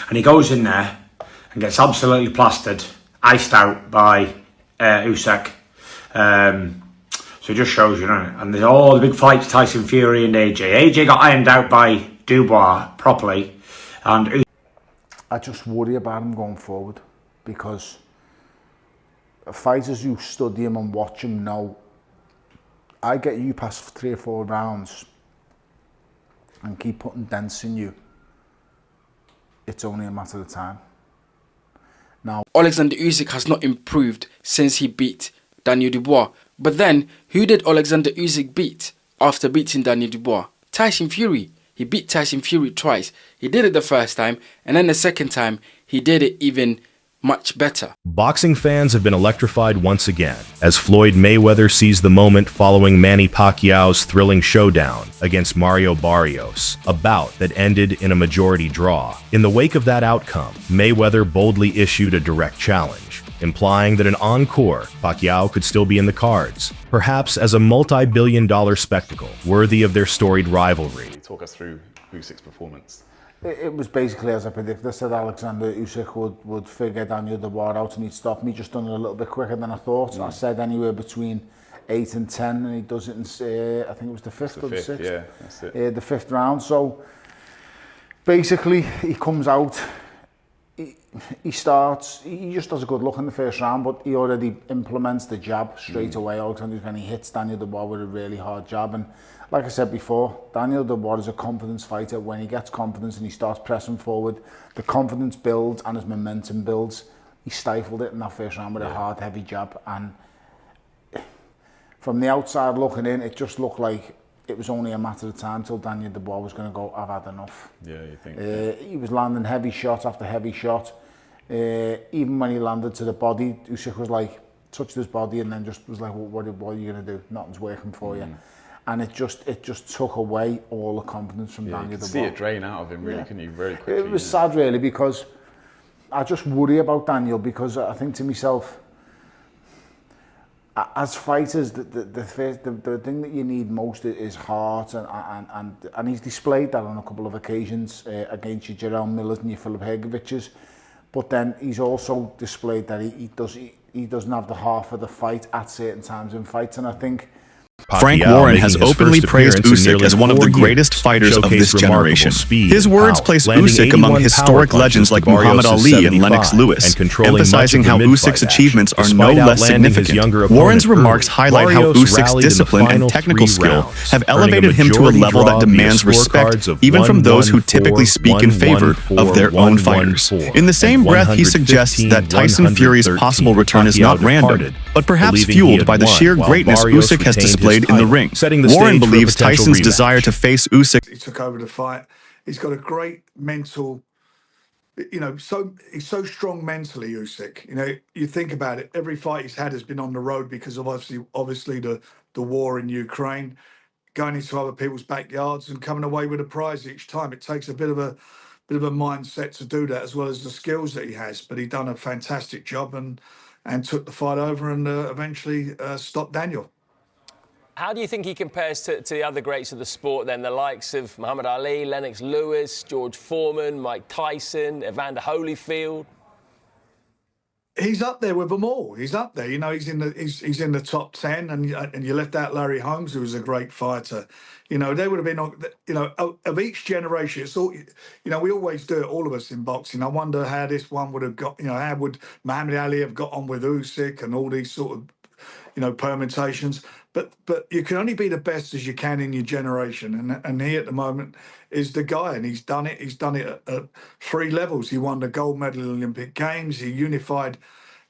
and he goes in there and gets absolutely plastered, iced out by Usyk. So it just shows you, doesn't it? And there's all the big fights, Tyson Fury and AJ. AJ got ironed out by Dubois properly, and I just worry about him going forward, because fighters who study him and watch him know, I get you past 3 or 4 rounds and keep putting dents in you, it's only a matter of time. Now, Oleksandr Usyk has not improved since he beat Daniel Dubois. But then, who did Oleksandr Usyk beat after beating Daniel Dubois? Tyson Fury. He beat Tyson Fury twice. He did it the first time, and then the second time, he did it even much better. Boxing fans have been electrified once again as Floyd Mayweather seized the moment following Manny Pacquiao's thrilling showdown against Mario Barrios, a bout that ended in a majority draw. In the wake of that outcome, Mayweather boldly issued a direct challenge, implying that an encore Pacquiao could still be in the cards, perhaps as a multi-billion-dollar spectacle worthy of their storied rivalry. Talk us through Usyk's performance. it was basically as I predicted. I said Oleksandr Usyk would figure Daniel Dubois out and he'd stop me. Just done it a little bit quicker than I thought. I said anywhere between 8 and 10, and he does it in, I think it was the 5th or the 6th. Yeah, that's it. The 5th round. So basically, he comes out, he starts, he just does a good look in the first round, but he already implements the jab straight away. Oleksandr, when he hits Daniel Dubois with a really hard jab. And like I said before, Daniel Dubois is a confidence fighter. When he gets confidence and he starts pressing forward, the confidence builds and his momentum builds. He stifled it in that first round with a hard, heavy jab. And from the outside looking in, it just looked like it was only a matter of time till Daniel Dubois was going to go, I've had enough. Yeah, you think? He was landing heavy shot after heavy shot. Even when he landed to the body, Usyk was like, touched his body and then just was like, well, what are you going to do? Nothing's working for you. And it just took away all the confidence from Daniel Dubois. You could see it drain out of him, really, couldn't you? Very quickly. It was sad, really, because I just worry about Daniel, because I think to myself, as fighters, the thing that you need most is heart, and he's displayed that on a couple of occasions against your Jarrell Millers and your Filip Hrgović's. But then he's also displayed that he doesn't have the heart for the fight at certain times in fights, and I think Frank Warren has openly praised Usyk as one of the greatest fighters of this generation. His words place Usyk among historic legends like Muhammad Ali and Lennox Lewis, emphasizing how Usyk's achievements are no less significant. Warren's remarks highlight how Usyk's discipline and technical skill have elevated him to a level that demands respect, even from those who typically speak in favor of their own fighters. In the same breath, he suggests that Tyson Fury's possible return is not random, but perhaps fueled by the sheer greatness Usyk has displayed in the ring. Warren believes Tyson's desire to face Usyk. He took over the fight. He's got a great mental, he's so strong mentally, Usyk. You think about it, every fight he's had has been on the road because of obviously the war in Ukraine, going into other people's backyards and coming away with a prize each time. It takes a bit of a mindset to do that, as well as the skills that he has. But he done a fantastic job and took the fight over and eventually stopped Daniel. How do you think he compares to the other greats of the sport then, the likes of Muhammad Ali, Lennox Lewis, George Foreman, Mike Tyson, Evander Holyfield? He's up there with them all. He's up there. He's in the top 10, and you left out Larry Holmes, who was a great fighter. They would have been, of each generation. It's all, we always do it, all of us in boxing. I wonder how this one would have got. How would Muhammad Ali have got on with Usyk and all these sort of, permutations. But you can only be the best as you can in your generation, and he at the moment is the guy, and he's done it. He's done it at 3 levels. He won the gold medal in Olympic Games. He unified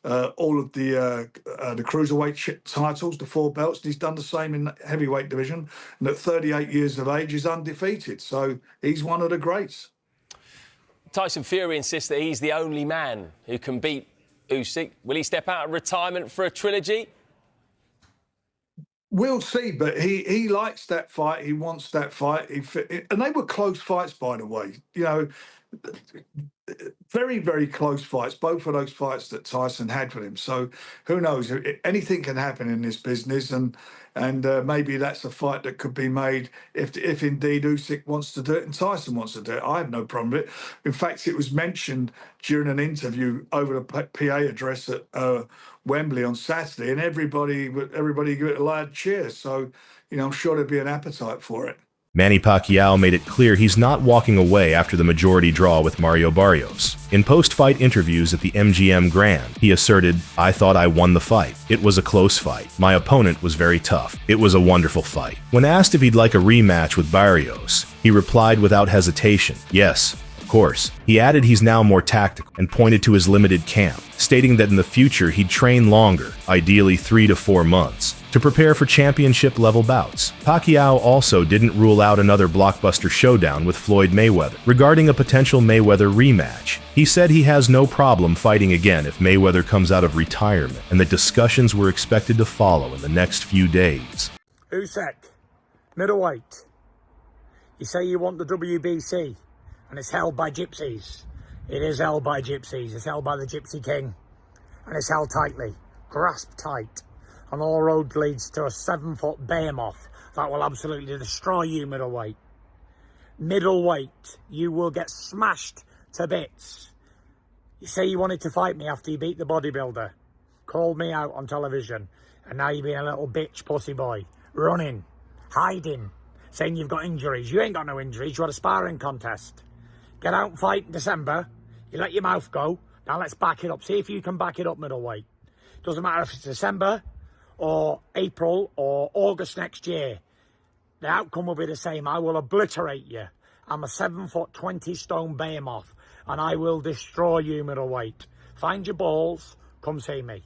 all of the cruiserweight titles, the 4 belts. And he's done the same in the heavyweight division, and at 38 years of age, he's undefeated. So he's one of the greats. Tyson Fury insists that he's the only man who can beat Usyk. Will he step out of retirement for a trilogy? We'll see, but he likes that fight. He wants that fight. And they were close fights, by the way. very, very close fights, both of those fights that Tyson had with him. So who knows? Anything can happen in this business, and maybe that's a fight that could be made if indeed Usyk wants to do it and Tyson wants to do it. I have no problem with it. In fact, it was mentioned during an interview over the PA address at Wembley on Saturday, and everybody gave it a loud cheer. So, I'm sure there'd be an appetite for it. Manny Pacquiao made it clear he's not walking away after the majority draw with Mario Barrios. In post-fight interviews at the MGM Grand, he asserted, "I thought I won the fight. It was a close fight. My opponent was very tough. It was a wonderful fight." When asked if he'd like a rematch with Barrios, he replied without hesitation, "Yes, of course." He added he's now more tactical and pointed to his limited camp, stating that in the future he'd train longer, ideally 3 to 4 months, to prepare for championship-level bouts. Pacquiao also didn't rule out another blockbuster showdown with Floyd Mayweather. Regarding a potential Mayweather rematch, he said he has no problem fighting again if Mayweather comes out of retirement, and that discussions were expected to follow in the next few days. Usyk, middleweight. You say you want the WBC, and it's held by gypsies. It is held by gypsies. It's held by the Gypsy King, and it's held tightly, grasped tight. And all road leads to a 7-foot behemoth that will absolutely destroy you, middleweight. Middleweight, you will get smashed to bits. You say you wanted to fight me after you beat the bodybuilder. Called me out on television. And now you're being a little bitch pussy boy. Running, hiding, saying you've got injuries. You ain't got no injuries. You had a sparring contest. Get out and fight in December. You let your mouth go. Now let's back it up. See if you can back it up, middleweight. Doesn't matter if it's December or April or August next year. The outcome will be the same. I will obliterate you. I'm a 7-foot, 20-stone behemoth, and I will destroy you, middleweight. Find your balls. Come see me.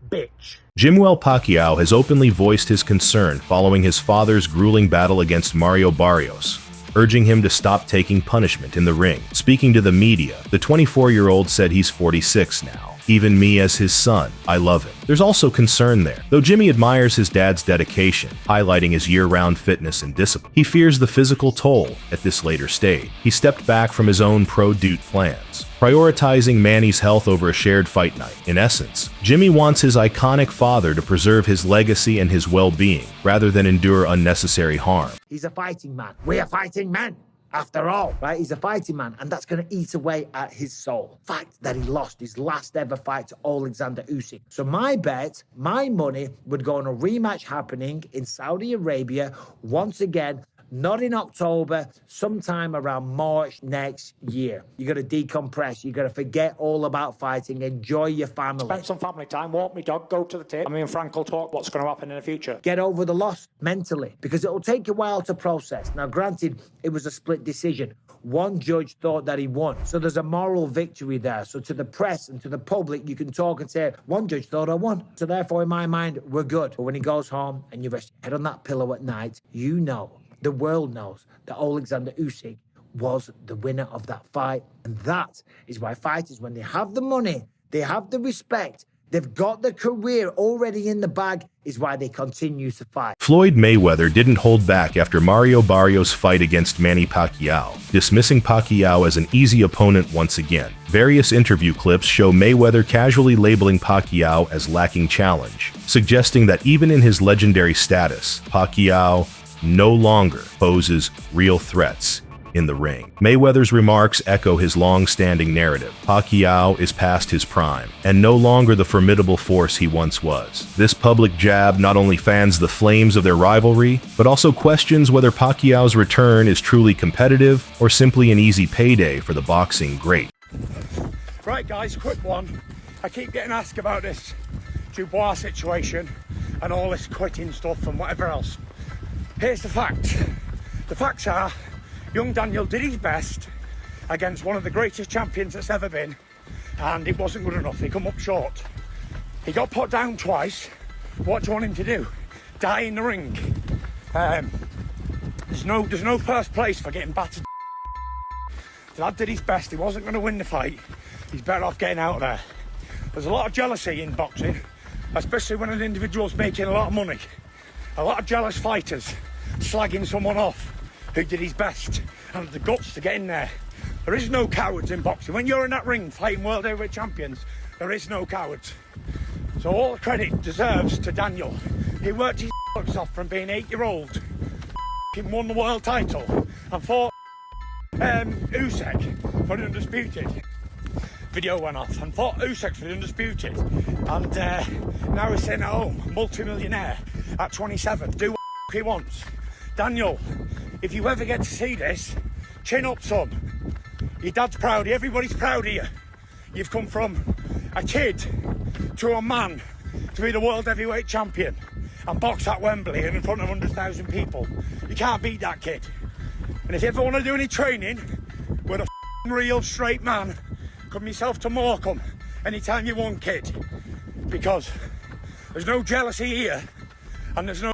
Bitch. Jimwell Pacquiao has openly voiced his concern following his father's grueling battle against Mario Barrios, urging him to stop taking punishment in the ring. Speaking to the media, the 24-year-old said he's 46 now. "Even me as his son, I love him." There's also concern there. Though Jimmy admires his dad's dedication, highlighting his year-round fitness and discipline, he fears the physical toll at this later stage. He stepped back from his own pro-dude plans, prioritizing Manny's health over a shared fight night. In essence, Jimmy wants his iconic father to preserve his legacy and his well-being, rather than endure unnecessary harm. He's a fighting man. We're fighting men. After all, right? He's a fighting man, and that's going to eat away at his soul. Fact that he lost his last ever fight to Oleksandr Usyk. So my bet, my money, would go on a rematch happening in Saudi Arabia once again, not in October, sometime around March next year. You got to decompress. You got to forget all about fighting. Enjoy your family. Spend some family time, walk me dog, go to the tip. Me and Frank will talk what's going to happen in the future. Get over the loss mentally, because it will take a while to process. Now, granted, it was a split decision. One judge thought that he won. So there's a moral victory there. So to the press and to the public, you can talk and say, one judge thought I won. So therefore, in my mind, we're good. But when he goes home and you rest your head on that pillow at night, you know, the world knows that Oleksandr Usyk was the winner of that fight. And that is why fighters, when they have the money, they have the respect, they've got the career already in the bag, is why they continue to fight. Floyd Mayweather didn't hold back after Mario Barrios' fight against Manny Pacquiao, dismissing Pacquiao as an easy opponent once again. Various interview clips show Mayweather casually labeling Pacquiao as lacking challenge, suggesting that even in his legendary status, Pacquiao no longer poses real threats in the ring. Mayweather's remarks echo his long-standing narrative. Pacquiao is past his prime, and no longer the formidable force he once was. This public jab not only fans the flames of their rivalry, but also questions whether Pacquiao's return is truly competitive or simply an easy payday for the boxing great. Right, guys, quick one. I keep getting asked about this Dubois situation and all this quitting stuff and whatever else. Here's the facts. The facts are, young Daniel did his best against one of the greatest champions that's ever been, and it wasn't good enough. He come up short. He got put down twice. What do you want him to do? Die in the ring? There's no first place for getting battered. The lad did his best. He wasn't going to win the fight. He's better off getting out of there. There's a lot of jealousy in boxing, especially when an individual's making a lot of money. A lot of jealous fighters slagging someone off who did his best and had the guts to get in there. There is no cowards in boxing. When you're in that ring fighting world heavyweight champions, there is no cowards. So all the credit deserves to Daniel. He worked his off from being 8-year-old. He won the world title and fought Usyk for the Undisputed. Video went off and fought Usyk for the Undisputed. And now he's sitting at home, multi-millionaire at 27. Do what he wants. Daniel, if you ever get to see this, chin up, son. Your dad's proud of you, everybody's proud of you. You've come from a kid to a man to be the world heavyweight champion and box at Wembley and in front of 100,000 people. You can't beat that kid. And if you ever want to do any training with a real straight man, come yourself to Morecambe anytime you want, kid. Because there's no jealousy here and there's no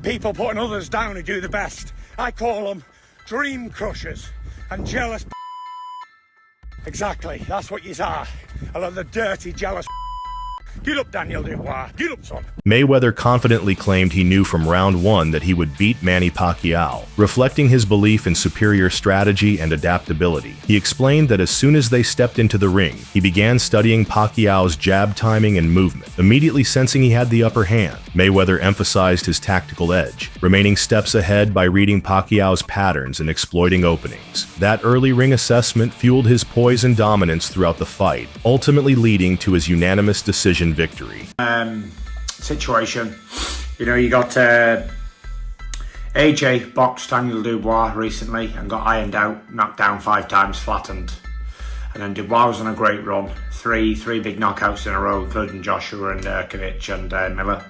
people putting others down who do the best. I call them dream crushers and jealous. Exactly, that's what you are. I love the dirty, jealous. Get up, Daniel Dubois. Get up, son. Mayweather confidently claimed he knew from round 1 that he would beat Manny Pacquiao, reflecting his belief in superior strategy and adaptability. He explained that as soon as they stepped into the ring, he began studying Pacquiao's jab timing and movement, immediately sensing he had the upper hand. Mayweather emphasized his tactical edge, remaining steps ahead by reading Pacquiao's patterns and exploiting openings. That early ring assessment fueled his poise and dominance throughout the fight, ultimately leading to his unanimous decision victory. Situation, you know, you got AJ boxed Daniel Dubois recently and got ironed out, knocked down 5 times, flattened, and then Dubois was on a great run, three big knockouts in a row, including Joshua and Kovic and Miller,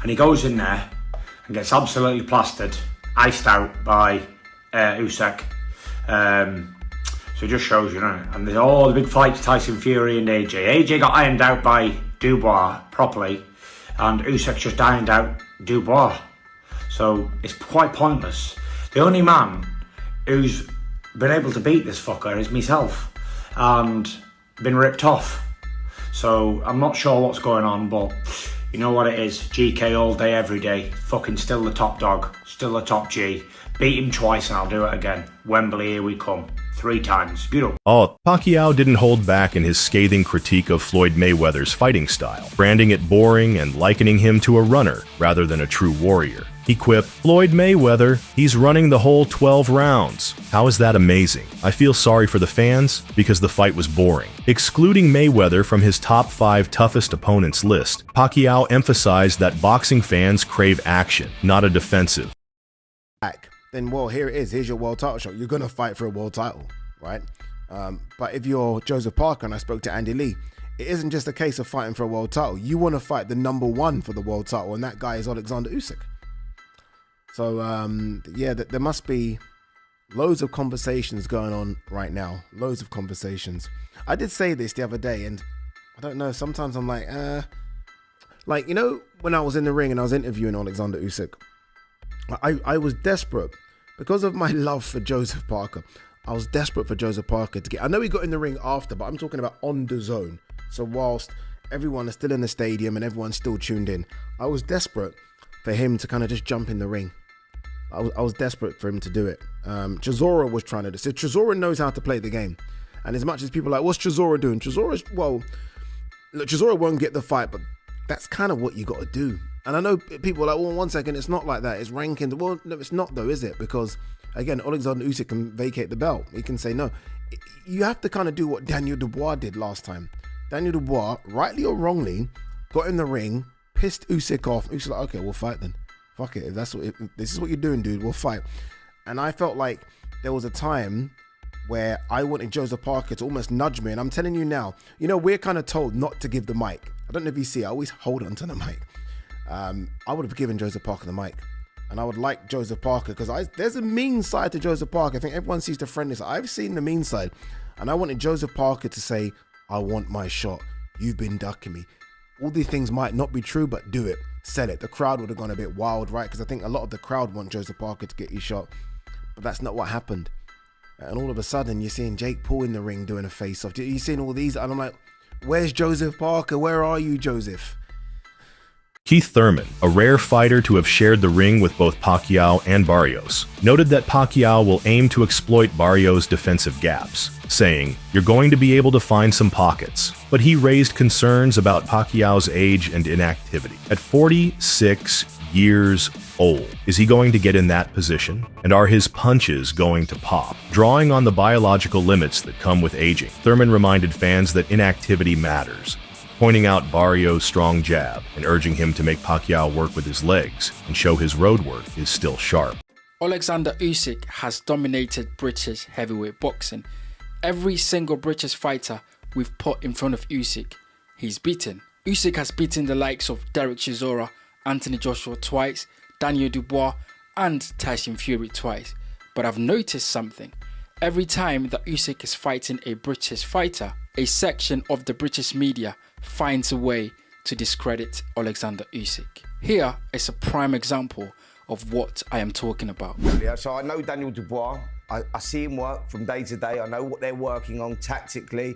and he goes in there and gets absolutely plastered, iced out by Usyk. So it just shows, you know, and there's all the big fights, Tyson Fury and AJ. AJ got ironed out by Dubois properly, and Usyk just ironed out Dubois. So it's quite pointless. The only man who's been able to beat this fucker is myself, and been ripped off. So I'm not sure what's going on, but you know what it is. GK all day, every day. Fucking still the top dog, still the top G. Beat him twice and I'll do it again. Wembley, here we come. 3 times. Beautiful. Pacquiao didn't hold back in his scathing critique of Floyd Mayweather's fighting style, branding it boring and likening him to a runner rather than a true warrior. He quipped, "Floyd Mayweather, he's running the whole 12 rounds. How is that amazing? I feel sorry for the fans because the fight was boring." Excluding Mayweather from his top 5 toughest opponents list, Pacquiao emphasized that boxing fans crave action, not a defensive. Then, well, here it is. Here's your world title shot. You're going to fight for a world title, right? But if you're Joseph Parker, and I spoke to Andy Lee, it isn't just a case of fighting for a world title. You want to fight the #1 for the world title, and that guy is Oleksandr Usyk. So, yeah, there must be loads of conversations going on right now. Loads of conversations. I did say this the other day, and I don't know, sometimes I'm like, you know, when I was in the ring and I was interviewing Oleksandr Usyk, I was desperate because of my love for Joseph Parker. I was desperate for Joseph Parker to get. I know he got in the ring after, but I'm talking about on the zone. So whilst everyone is still in the stadium and everyone's still tuned in, I was desperate for him to kind of just jump in the ring. I was desperate for him to do it. Chisora was trying to do. So Chisora knows how to play the game, and as much as people are like, what's Chisora doing? Chisora won't get the fight, but that's kind of what you got to do. And I know people are like, well, 1 second, it's not like that. It's ranking. Well, no, it's not though, is it? Because, again, Oleksandr Usyk can vacate the belt. He can say no. You have to kind of do what Daniel Dubois did last time. Daniel Dubois, rightly or wrongly, got in the ring, pissed Usyk off. Usyk's like, okay, we'll if fuck it. If this is what you're doing, dude, we'll fight. And I felt like there was a time where I wanted Joseph Parker to almost nudge me. And I'm telling you now, you know, we're kind of told not to give the mic. I don't know if you see, I always hold on to the mic. I would have given Joseph Parker the mic, and I would like Joseph Parker because there's a mean side to Joseph Parker. I think everyone sees the friendly side. I've seen the mean side, and I wanted Joseph Parker to say, I want my shot. You've been ducking me. All these things might not be true, but do it. Sell it. The crowd would have gone a bit wild, right? Because I think a lot of the crowd want Joseph Parker to get his shot, but that's not what happened. And all of a sudden, you're seeing Jake Paul in the ring doing a face-off. You're seeing all these, and I'm like, where's Joseph Parker? Where are you, Joseph? Keith Thurman, a rare fighter to have shared the ring with both Pacquiao and Barrios, noted that Pacquiao will aim to exploit Barrios' defensive gaps, saying, "You're going to be able to find some pockets." But he raised concerns about Pacquiao's age and inactivity. At 46 years old, is he going to get in that position? And are his punches going to pop? Drawing on the biological limits that come with aging, Thurman reminded fans that inactivity matters, pointing out Barrios' strong jab and urging him to make Pacquiao work with his legs and show his road work is still sharp. Oleksandr Usyk has dominated British heavyweight boxing. Every single British fighter we've put in front of Usyk, he's beaten. Usyk has beaten the likes of Derek Chisora, Anthony Joshua twice, Daniel Dubois and Tyson Fury twice. But I've noticed something. Every time that Usyk is fighting a British fighter, a section of the British media finds a way to discredit Oleksandr Usyk. Here is a prime example of what I am talking about. Yeah, so I know Daniel Dubois. I see him work from day to day. I know what they're working on tactically.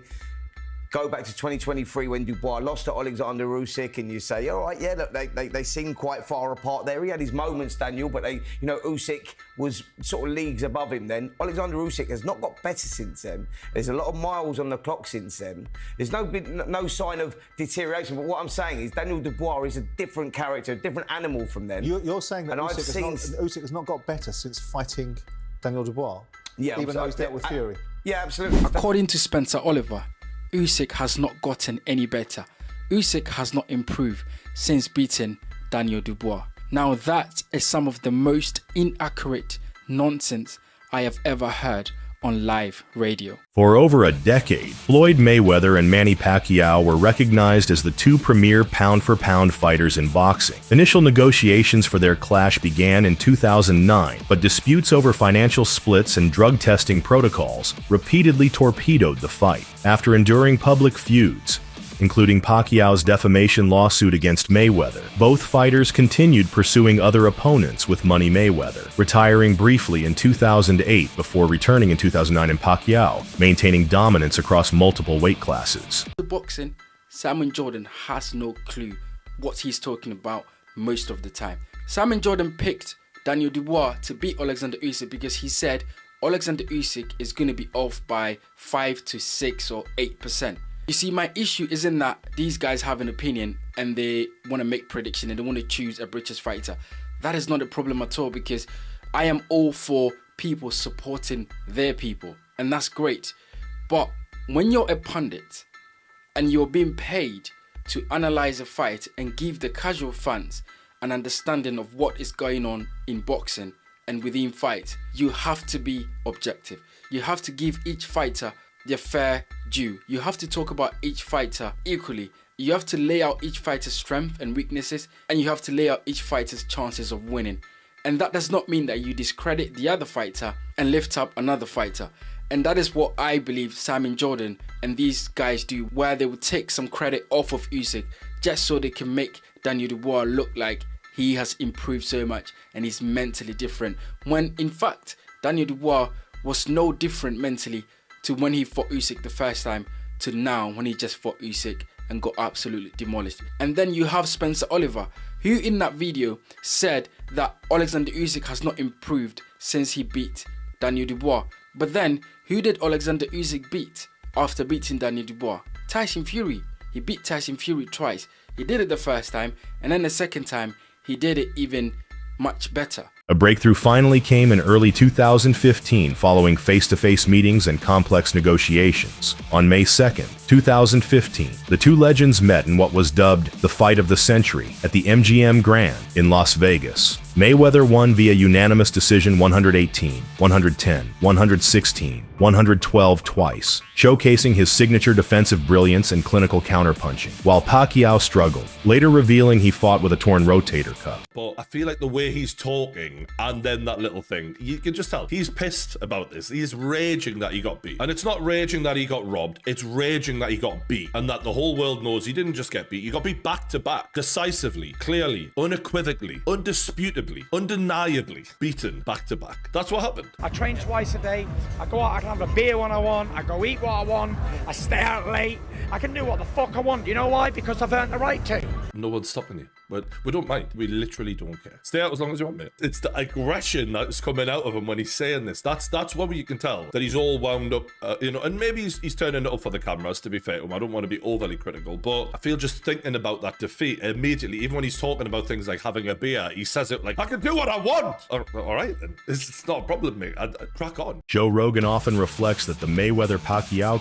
Go back to 2023 when Dubois lost to Oleksandr Usyk, and you say, all right, yeah, look, they seem quite far apart there. He had his moments, Daniel, but Usyk was sort of leagues above him then. Oleksandr Usyk has not got better since then. There's a lot of miles on the clock since then. There's no sign of deterioration. But what I'm saying is Daniel Dubois is a different character, a different animal from then. You're saying that Usyk has not got better since fighting Daniel Dubois? Yeah, even though he's dealt with Fury? Yeah, absolutely. According to Spencer Oliver, Usyk has not gotten any better. Usyk has not improved since beating Daniel Dubois. Now that is some of the most inaccurate nonsense I have ever heard on live radio. For over a decade, Floyd Mayweather and Manny Pacquiao were recognized as the two premier pound-for-pound fighters in boxing. Initial negotiations for their clash began in 2009, but disputes over financial splits and drug testing protocols repeatedly torpedoed the fight. After enduring public feuds, including Pacquiao's defamation lawsuit against Mayweather, both fighters continued pursuing other opponents with Money Mayweather, retiring briefly in 2008 before returning in 2009 in Pacquiao, maintaining dominance across multiple weight classes. The boxing, Simon Jordan has no clue what he's talking about most of the time. Simon Jordan picked Daniel Dubois to beat Oleksandr Usyk because he said Oleksandr Usyk is going to be off by 5 to 6 or 8%. You see, my issue isn't that these guys have an opinion and they want to make prediction and they want to choose a British fighter. That is not a problem at all, because I am all for people supporting their people, and that's great. But when you're a pundit and you're being paid to analyze a fight and give the casual fans an understanding of what is going on in boxing and within fight, you have to be objective. You have to give each fighter their fair due. You have to talk about each fighter equally. You have to lay out each fighter's strengths and weaknesses, and you have to lay out each fighter's chances of winning. And that does not mean that you discredit the other fighter and lift up another fighter. And that is what I believe Simon Jordan and these guys do, where they will take some credit off of Usyk just so they can make Daniel Dubois look like he has improved so much and he's mentally different, when in fact Daniel Dubois was no different mentally to when he fought Usyk the first time to now when he just fought Usyk and got absolutely demolished. And then you have Spencer Oliver, who in that video said that Oleksandr Usyk has not improved since he beat Daniel Dubois. But then, who did Oleksandr Usyk beat after beating Daniel Dubois? Tyson Fury. He beat Tyson Fury twice. He did it the first time, and then the second time, he did it even much better. A breakthrough finally came in early 2015 following face-to-face meetings and complex negotiations. On May 2nd, 2015, the two legends met in what was dubbed the Fight of the Century at the MGM Grand in Las Vegas. Mayweather won via unanimous decision 118, 110, 116, 112 twice, showcasing his signature defensive brilliance and clinical counterpunching, while Pacquiao struggled, later revealing he fought with a torn rotator cuff. But I feel like the way he's talking and then that little thing, you can just tell he's pissed about this. He's raging that he got beat. And it's not raging that he got robbed, it's raging that he got beat, and that the whole world knows he didn't just get beat, he got beat back to back, decisively, clearly, unequivocally, undisputably, undeniably beaten back to back. That's what happened. I train twice a day. I go out, I can have a beer when I want. I go eat what I want. I stay out late. I can do what the fuck I want. You know why? Because I've earned the right to. No one's stopping you. But we don't mind. We literally don't care. Stay out as long as you want, mate. It's the aggression that's coming out of him when he's saying this. That's where you can tell that he's all wound up, you know, and maybe he's turning it up for the cameras, to be fair to him. I don't want to be overly critical, but I feel just thinking about that defeat immediately, even when he's talking about things like having a beer, he says it like, I can do what I want. All right, then. It's not a problem, mate. I'd crack on. Joe Rogan often reflects that the Mayweather-Pacquiao